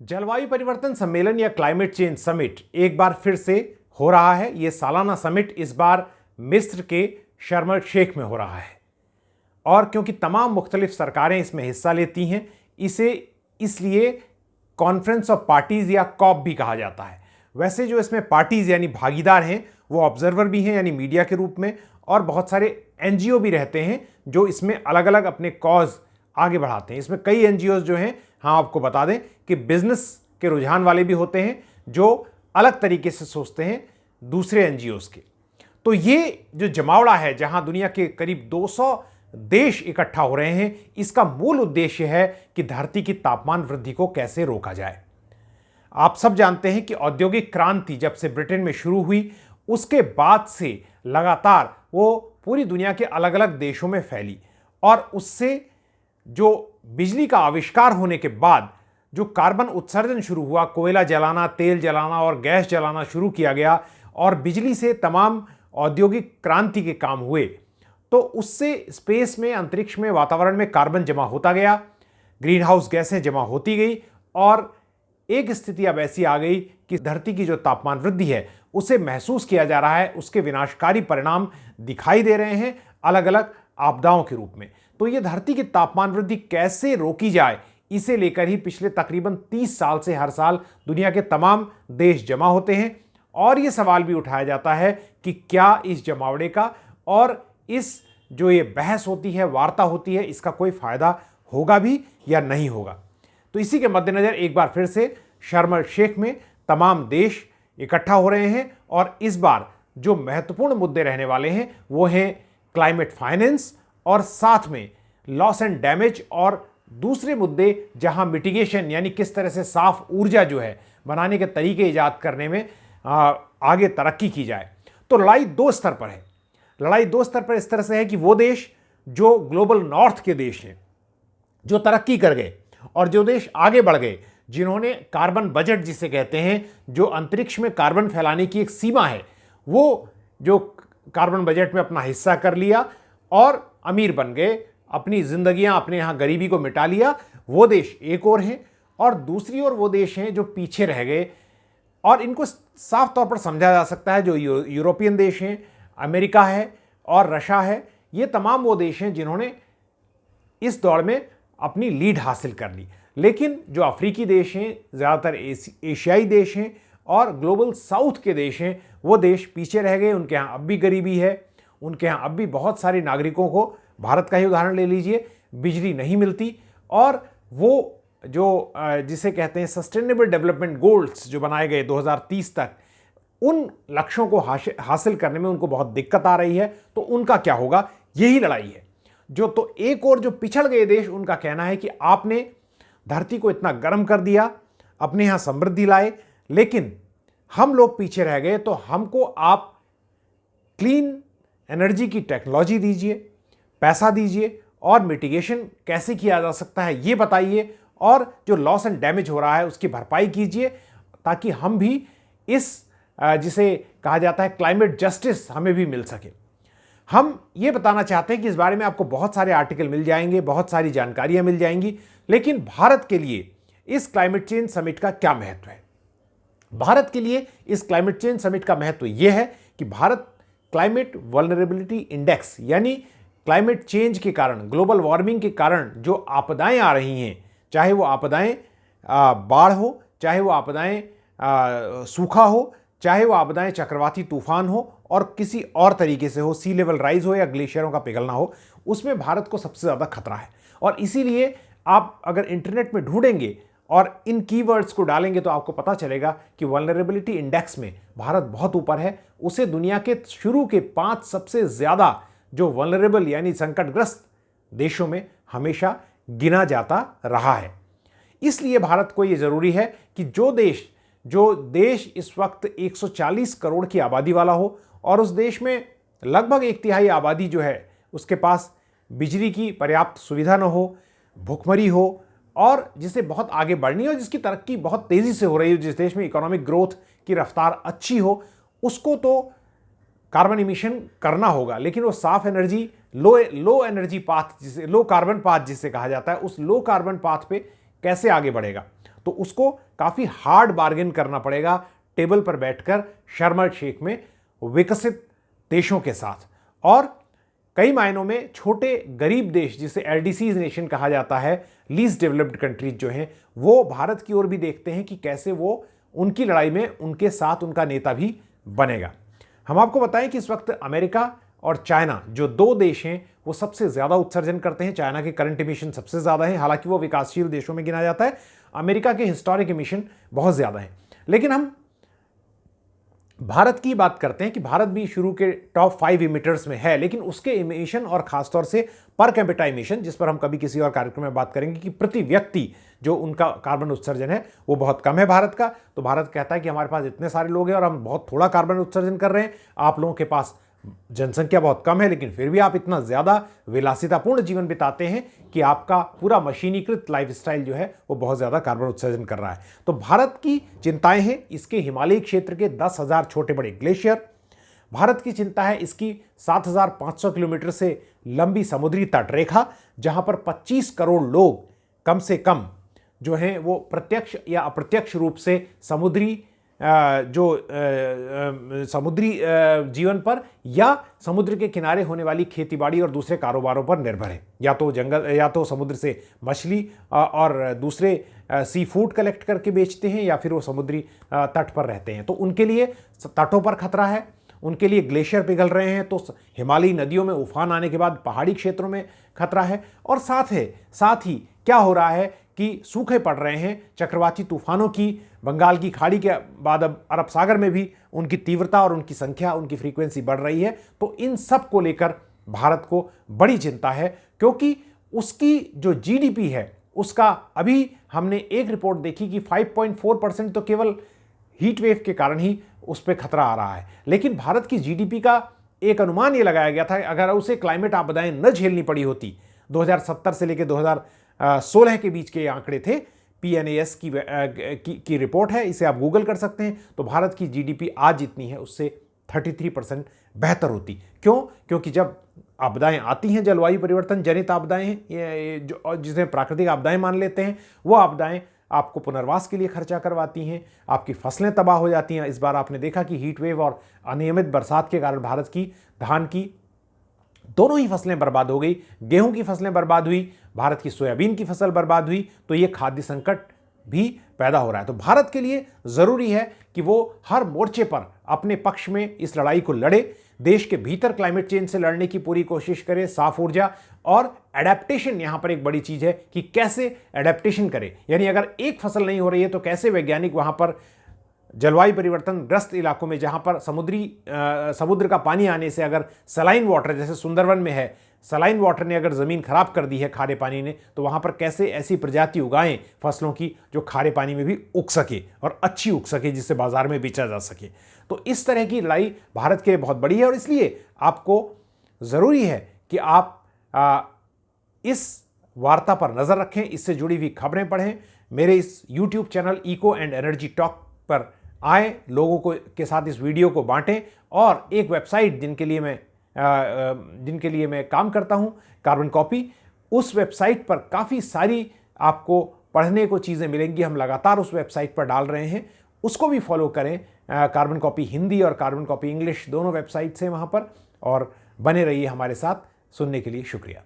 जलवायु परिवर्तन सम्मेलन या क्लाइमेट चेंज समिट एक बार फिर से हो रहा है। यह सालाना समिट इस बार मिस्र के शर्म अल शेख में हो रहा है और क्योंकि तमाम मुख्तलिफ सरकारें इसमें हिस्सा लेती हैं, इसे इसलिए कॉन्फ्रेंस ऑफ पार्टीज या कॉप भी कहा जाता है। वैसे जो इसमें पार्टीज यानी भागीदार हैं वो ऑब्जर्वर भी हैं यानी मीडिया के रूप में, और बहुत सारे एनजीओ भी रहते हैं जो इसमें अलग अलग अपने कॉज आगे बढ़ाते हैं। इसमें कई एनजीओ जो हैं, हाँ आपको बता दें कि बिजनेस के रुझान वाले भी होते हैं जो अलग तरीके से सोचते हैं दूसरे एनजीओज के। तो ये जो जमावड़ा है जहां दुनिया के करीब 200 देश इकट्ठा हो रहे हैं, इसका मूल उद्देश्य है कि धरती की तापमान वृद्धि को कैसे रोका जाए। आप सब जानते हैं कि औद्योगिक क्रांति जब से ब्रिटेन में शुरू हुई उसके बाद से लगातार वो पूरी दुनिया के अलग अलग देशों में फैली, और उससे जो बिजली का आविष्कार होने के बाद जो कार्बन उत्सर्जन शुरू हुआ, कोयला जलाना, तेल जलाना और गैस जलाना शुरू किया गया और बिजली से तमाम औद्योगिक क्रांति के काम हुए, तो उससे स्पेस में, अंतरिक्ष में, वातावरण में कार्बन जमा होता गया, ग्रीन हाउस गैसें जमा होती गई और एक स्थिति अब ऐसी आ गई कि धरती की जो तापमान वृद्धि है उसे महसूस किया जा रहा है, उसके विनाशकारी परिणाम दिखाई दे रहे हैं अलग अलग आपदाओं के रूप में। तो ये धरती की तापमान वृद्धि कैसे रोकी जाए, इसे लेकर ही पिछले तकरीबन 30 साल से हर साल दुनिया के तमाम देश जमा होते हैं और ये सवाल भी उठाया जाता है कि क्या इस जमावड़े का और इस जो ये बहस होती है, वार्ता होती है, इसका कोई फायदा होगा भी या नहीं होगा। तो इसी के मद्देनजर एक बार फिर से शर्म अल शेख में तमाम देश इकट्ठा हो रहे हैं और इस बार जो महत्वपूर्ण मुद्दे रहने वाले हैं वो हैं क्लाइमेट फाइनेंस और साथ में लॉस एंड डैमेज और दूसरे मुद्दे जहां मिटिगेशन यानी किस तरह से साफ ऊर्जा जो है बनाने के तरीके ईजाद करने में आगे तरक्की की जाए। तो लड़ाई दो स्तर पर है। लड़ाई दो स्तर पर इस तरह से है कि वो देश जो ग्लोबल नॉर्थ के देश हैं, जो तरक्की कर गए और जो देश आगे बढ़ गए, जिन्होंने कार्बन बजट जिसे कहते हैं, जो अंतरिक्ष में कार्बन फैलाने की एक सीमा है, वो जो कार्बन बजट में अपना हिस्सा कर लिया और अमीर बन गए, अपनी जिंदगियां, अपने यहां गरीबी को मिटा लिया, वो देश एक और हैं। और दूसरी ओर वो देश हैं जो पीछे रह गए, और इनको साफ तौर पर समझा जा सकता है जो यूरोपियन देश हैं, अमेरिका है और रशिया है। ये तमाम वो देश हैं जिन्होंने इस दौड़ में अपनी लीड हासिल कर ली। लेकिन जो अफ्रीकी देश हैं, ज़्यादातर एशियाई देश हैं और ग्लोबल साउथ के देश हैं, वो देश पीछे रह गए। उनके यहाँ अब भी गरीबी है, उनके यहाँ अब भी बहुत सारे नागरिकों को, भारत का ही उदाहरण ले लीजिए, बिजली नहीं मिलती, और वो जो जिसे कहते हैं सस्टेनेबल डेवलपमेंट गोल्स जो बनाए गए 2030 तक, उन लक्ष्यों को हासिल करने में उनको बहुत दिक्कत आ रही है। तो उनका क्या होगा, यही लड़ाई है। जो तो एक और जो पिछड़ गए देश, उनका कहना है कि आपने धरती को इतना गर्म कर दिया, अपने यहां समृद्धि लाए, लेकिन हम लोग पीछे रह गए, तो हमको आप क्लीन एनर्जी की टेक्नोलॉजी दीजिए, पैसा दीजिए और मिटिगेशन कैसे किया जा सकता है ये बताइए, और जो लॉस एंड डैमेज हो रहा है उसकी भरपाई कीजिए, ताकि हम भी इस जिसे कहा जाता है क्लाइमेट जस्टिस, हमें भी मिल सके। हम ये बताना चाहते हैं कि इस बारे में आपको बहुत सारे आर्टिकल मिल जाएंगे, बहुत सारी जानकारियां मिल जाएंगी, लेकिन भारत के लिए इस क्लाइमेट चेंज समिट का क्या महत्व है। भारत के लिए इस क्लाइमेट चेंज समिट का महत्व यह है कि भारत क्लाइमेट वल्नरेबिलिटी इंडेक्स यानी क्लाइमेट चेंज के कारण, ग्लोबल वार्मिंग के कारण जो आपदाएं आ रही हैं, चाहे वो आपदाएं बाढ़ हो, चाहे वो आपदाएं सूखा हो, चाहे वो आपदाएं चक्रवाती तूफान हो और किसी और तरीके से हो, सी लेवल राइज हो या ग्लेशियरों का पिघलना हो, उसमें भारत को सबसे ज़्यादा खतरा है। और इसीलिए आप अगर इंटरनेट में ढूंढेंगे और इन कीवर्ड्स को डालेंगे तो आपको पता चलेगा कि वल्नरेबिलिटी इंडेक्स में भारत बहुत ऊपर है। उसे दुनिया के शुरू के 5 सबसे ज़्यादा जो वल्नरेबल यानी संकटग्रस्त देशों में हमेशा गिना जाता रहा है। इसलिए भारत को ये ज़रूरी है कि जो देश इस वक्त 140 करोड़ की आबादी वाला हो और उस देश में लगभग 1/3 आबादी जो है उसके पास बिजली की पर्याप्त सुविधा न हो, भुखमरी हो, और जिसे बहुत आगे बढ़नी हो, जिसकी तरक्की बहुत तेज़ी से हो रही हो, जिस देश में इकोनॉमिक ग्रोथ की रफ्तार अच्छी हो, उसको तो कार्बन इमिशन करना होगा, लेकिन वो साफ एनर्जी, लो एनर्जी पाथ, जिसे लो कार्बन पाथ जिसे कहा जाता है, उस लो कार्बन पाथ पे कैसे आगे बढ़ेगा। तो उसको काफ़ी हार्ड बार्गेन करना पड़ेगा टेबल पर बैठकर शर्म एल शेख में विकसित देशों के साथ। और कई मायनों में छोटे गरीब देश, जिसे एलडीसीज नेशन कहा जाता है, लीस्ट डेवलप्ड कंट्रीज जो हैं, वो भारत की ओर भी देखते हैं कि कैसे वो उनकी लड़ाई में उनके साथ उनका नेता भी बनेगा। हम आपको बताएं कि इस वक्त अमेरिका और चाइना जो दो देश हैं वो सबसे ज़्यादा उत्सर्जन करते हैं। चाइना के करंट इमिशन सबसे ज़्यादा है, हालांकि वो विकासशील देशों में गिना जाता है। अमेरिका के हिस्टोरिक इमिशन बहुत ज़्यादा है। लेकिन हम भारत की बात करते हैं कि भारत भी शुरू के टॉप 5 इमिटर्स में है, लेकिन उसके इमिशन और खासतौर से पर कैपिटा इमिशन, जिस पर हम कभी किसी और कार्यक्रम में बात करेंगे कि प्रति व्यक्ति जो उनका कार्बन उत्सर्जन है वो बहुत कम है भारत का। तो भारत कहता है कि हमारे पास इतने सारे लोग हैं और हम बहुत थोड़ा कार्बन उत्सर्जन कर रहे हैं, आप लोगों के पास जनसंख्या बहुत कम है लेकिन फिर भी आप इतना ज़्यादा विलासितापूर्ण जीवन बिताते हैं कि आपका पूरा मशीनीकृत लाइफस्टाइल जो है वो बहुत ज़्यादा कार्बन उत्सर्जन कर रहा है। तो भारत की चिंताएं हैं इसके हिमालयी क्षेत्र के 10,000 छोटे बड़े ग्लेशियर, भारत की चिंता है इसकी 7,500 किलोमीटर से लंबी समुद्री तटरेखा, जहां पर 25 करोड़ लोग कम से कम जो हैं वो प्रत्यक्ष या अप्रत्यक्ष रूप से समुद्री समुद्री जीवन पर या समुद्र के किनारे होने वाली खेतीबाड़ी और दूसरे कारोबारों पर निर्भर है, या तो जंगल या तो समुद्र से मछली और दूसरे सी फूड कलेक्ट करके बेचते हैं, या फिर वो समुद्री तट पर रहते हैं। तो उनके लिए तटों पर खतरा है, उनके लिए ग्लेशियर पिघल रहे हैं, तो हिमालयी नदियों में उफान आने के बाद पहाड़ी क्षेत्रों में खतरा है। और साथ ही क्या हो रहा है कि सूखे पड़ रहे हैं, चक्रवाती तूफानों की बंगाल की खाड़ी के बाद अब अरब सागर में भी उनकी तीव्रता और उनकी संख्या, उनकी फ्रीक्वेंसी बढ़ रही है। तो इन सब को लेकर भारत को बड़ी चिंता है, क्योंकि उसकी जो जीडीपी है उसका अभी हमने एक रिपोर्ट देखी कि 5.4% तो केवल हीट वेव के कारण ही उस पर खतरा आ रहा है। लेकिन भारत की जीडीपी का एक अनुमान ये लगाया गया था, अगर उसे क्लाइमेट आपदाएं न झेलनी पड़ी होती, 2070 से लेकर 2016 के बीच के आंकड़े थे, PNAS की रिपोर्ट है, इसे आप गूगल कर सकते हैं, तो भारत की जीडीपी आज जितनी है उससे 33% बेहतर होती। क्यों? क्योंकि जब आपदाएं आती हैं, जलवायु परिवर्तन जनित आपदाएं हैं, जो जिसे प्राकृतिक आपदाएं मान लेते हैं, वो आपदाएं आपको पुनर्वास के लिए खर्चा करवाती हैं, आपकी फसलें तबाह हो जाती हैं। इस बार आपने देखा कि हीट वेव और अनियमित बरसात के कारण भारत की धान की दोनों ही फसलें बर्बाद हो गई, गेहूं की फसलें बर्बाद हुई, भारत की सोयाबीन की फसल बर्बाद हुई। तो ये खाद्य संकट भी पैदा हो रहा है। तो भारत के लिए ज़रूरी है कि वो हर मोर्चे पर अपने पक्ष में इस लड़ाई को लड़े, देश के भीतर क्लाइमेट चेंज से लड़ने की पूरी कोशिश करे, साफ ऊर्जा और एडेप्टेशन यहाँ पर एक बड़ी चीज़ है कि कैसे एडेप्टेशन करे। यानी अगर एक फसल नहीं हो रही है तो कैसे वैज्ञानिक वहाँ पर जलवायु परिवर्तन ग्रस्त इलाकों में, जहाँ पर समुद्र का पानी आने से अगर सलाइन वाटर, जैसे सुंदरवन में है, सलाइन वाटर ने अगर ज़मीन खराब कर दी है खारे पानी ने, तो वहाँ पर कैसे ऐसी प्रजाति उगाएं फसलों की जो खारे पानी में भी उग सके और अच्छी उग सके, जिससे बाजार में बेचा जा सके। तो इस तरह की लड़ाई भारत के लिए बहुत बड़ी है और इसलिए आपको ज़रूरी है कि आप इस वार्ता पर नज़र रखें, इससे जुड़ी हुई खबरें पढ़ें। मेरे इस YouTube channel Eco and Energy Talk पर आए, लोगों को के साथ इस वीडियो को बांटें, और एक वेबसाइट जिनके लिए मैं काम करता हूं, कार्बन कॉपी, उस वेबसाइट पर काफ़ी सारी आपको पढ़ने को चीज़ें मिलेंगी। हम लगातार उस वेबसाइट पर डाल रहे हैं, उसको भी फॉलो करें। कार्बन कॉपी हिंदी और कार्बन कॉपी इंग्लिश दोनों वेबसाइट्स हैं वहाँ पर, और बने रहिए हमारे साथ। सुनने के लिए शुक्रिया।